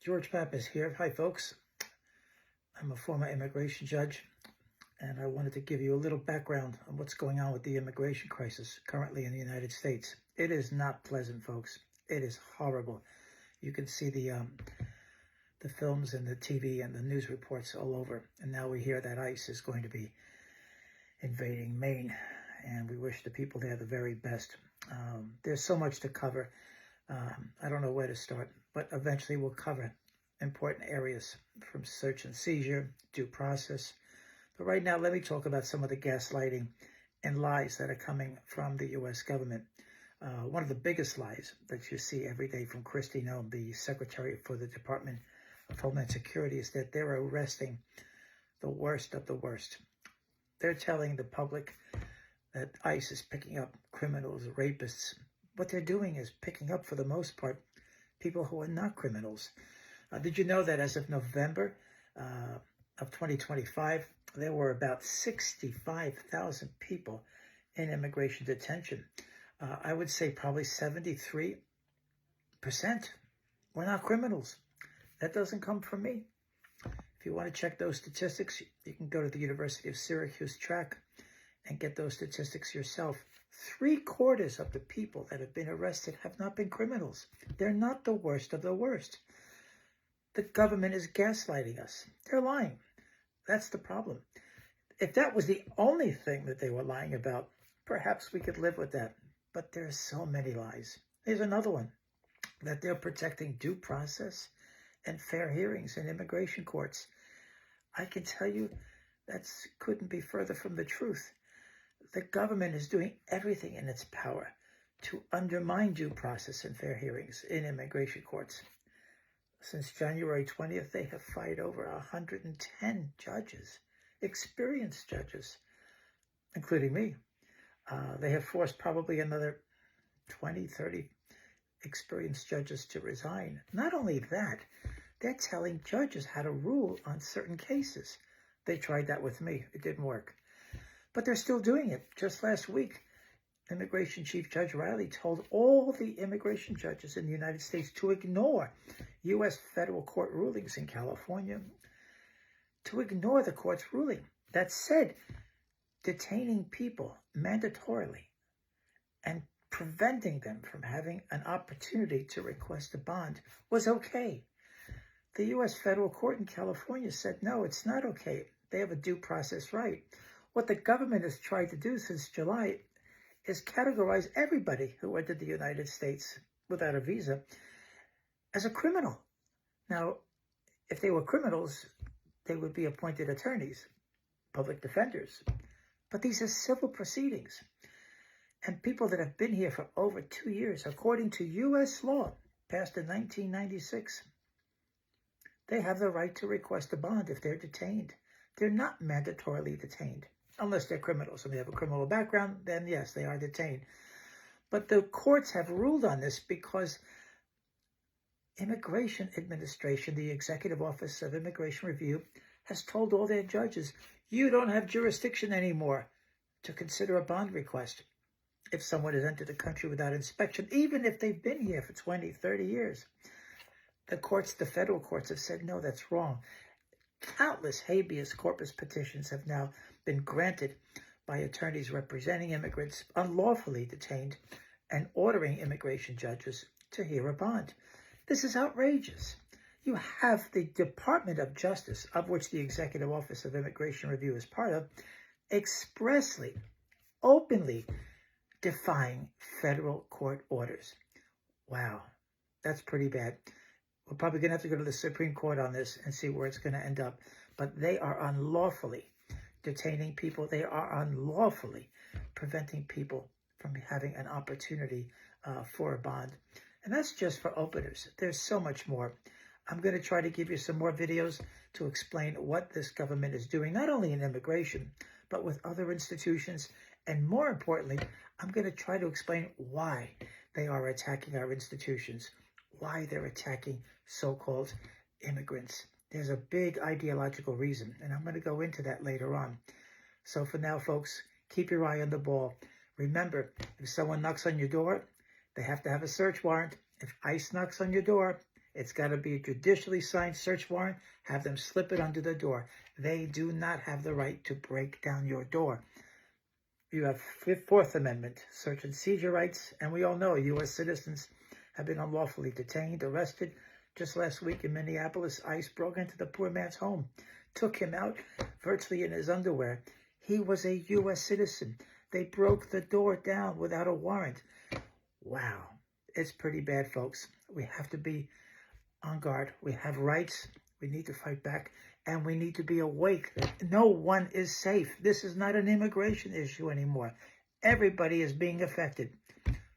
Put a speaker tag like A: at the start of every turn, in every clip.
A: George Pappas here. Hi, folks. I'm a former immigration judge, and I wanted to give you a little background on what's going on with the immigration crisis currently in the United States. It is not pleasant, folks. It is horrible. You can see the films and the TV and the news reports all over. And now we hear that ICE is going to be invading Maine, and we wish the people there the very best. There's so much to cover. I don't know where to start, but eventually we'll cover important areas from search and seizure, due process. But right now, let me talk about some of the gaslighting and lies that are coming from the U.S. government. One of the biggest lies that you see every day from Kristi Noem, the Secretary for the Department of Homeland Security, is that they're arresting the worst of the worst. They're telling the public that ICE is picking up criminals, rapists. What they're doing is picking up, for the most part, people who are not criminals. Did you know that as of November of 2025, there were about 65,000 people in immigration detention? I would say probably 73% were not criminals. That doesn't come from me. If you want to check those statistics, you can go to the University of Syracuse track and get those statistics yourself. 3/4 of the people that have been arrested have not been criminals. They're not the worst of the worst. The government is gaslighting us. They're lying. That's the problem. If that was the only thing that they were lying about, perhaps we could live with that. But there's so many lies. Here's another one, that they're protecting due process and fair hearings in immigration courts. I can tell you that couldn't be further from the truth. The government is doing everything in its power to undermine due process and fair hearings in immigration courts. Since January 20th, they have fired over 110 judges, experienced judges, including me. They have forced probably another 20, 30 experienced judges to resign. Not only that, they're telling judges how to rule on certain cases. They tried that with me. It didn't work. But they're still doing it. Just last week, Immigration Chief Judge Riley told all the immigration judges in the United States to ignore U.S. federal court rulings in California, to ignore the court's ruling that said detaining people mandatorily and preventing them from having an opportunity to request a bond was okay. The U.S. federal court in California said, no, it's not okay. They have a due process right. What the government has tried to do since July is categorize everybody who entered the United States without a visa as a criminal. Now, if they were criminals, they would be appointed attorneys, public defenders. But these are civil proceedings. And people that have been here for over 2 years, according to U.S. law, passed in 1996, they have the right to request a bond if they're detained. They're not mandatorily detained. Unless they're criminals and they have a criminal background, then yes, they are detained. But the courts have ruled on this because Immigration Administration, the Executive Office of Immigration Review, has told all their judges, you don't have jurisdiction anymore to consider a bond request if someone has entered the country without inspection, even if they've been here for 20, 30 years. The courts, the federal courts, have said, no, that's wrong. Countless habeas corpus petitions have now been granted by attorneys representing immigrants unlawfully detained and ordering immigration judges to hear a bond. This is outrageous. You have the Department of Justice, of which the Executive Office of Immigration Review is part of, expressly, openly defying federal court orders. Wow, that's pretty bad. We're probably going to have to go to the Supreme Court on this and see where it's going to end up. But they are unlawfully detaining people. They are unlawfully preventing people from having an opportunity for a bond. And that's just for openers. There's so much more. I'm going to try to give you some more videos to explain what this government is doing, not only in immigration, but with other institutions. And more importantly, I'm going to try to explain why they are attacking our institutions, why they're attacking so-called immigrants. There's a big ideological reason, and I'm going to go into that later on. So for now, folks, keep your eye on the ball. Remember, if someone knocks on your door, they have to have a search warrant. If ICE knocks on your door, It's got to be a judicially signed search warrant. Have them slip it under the door. They do not have the right to break down your door. You have Fourth Amendment, search and seizure rights, and we all know U.S. citizens have been unlawfully detained, arrested. Just last week in Minneapolis, ICE broke into the poor man's home, took him out virtually in his underwear. He was a U.S. citizen. They broke the door down without a warrant. Wow, it's pretty bad, folks. We have to be on guard. We have rights. We need to fight back, and we need to be awake. No one is safe. This is not an immigration issue anymore. Everybody is being affected.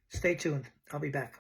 A: Stay tuned. I'll be back.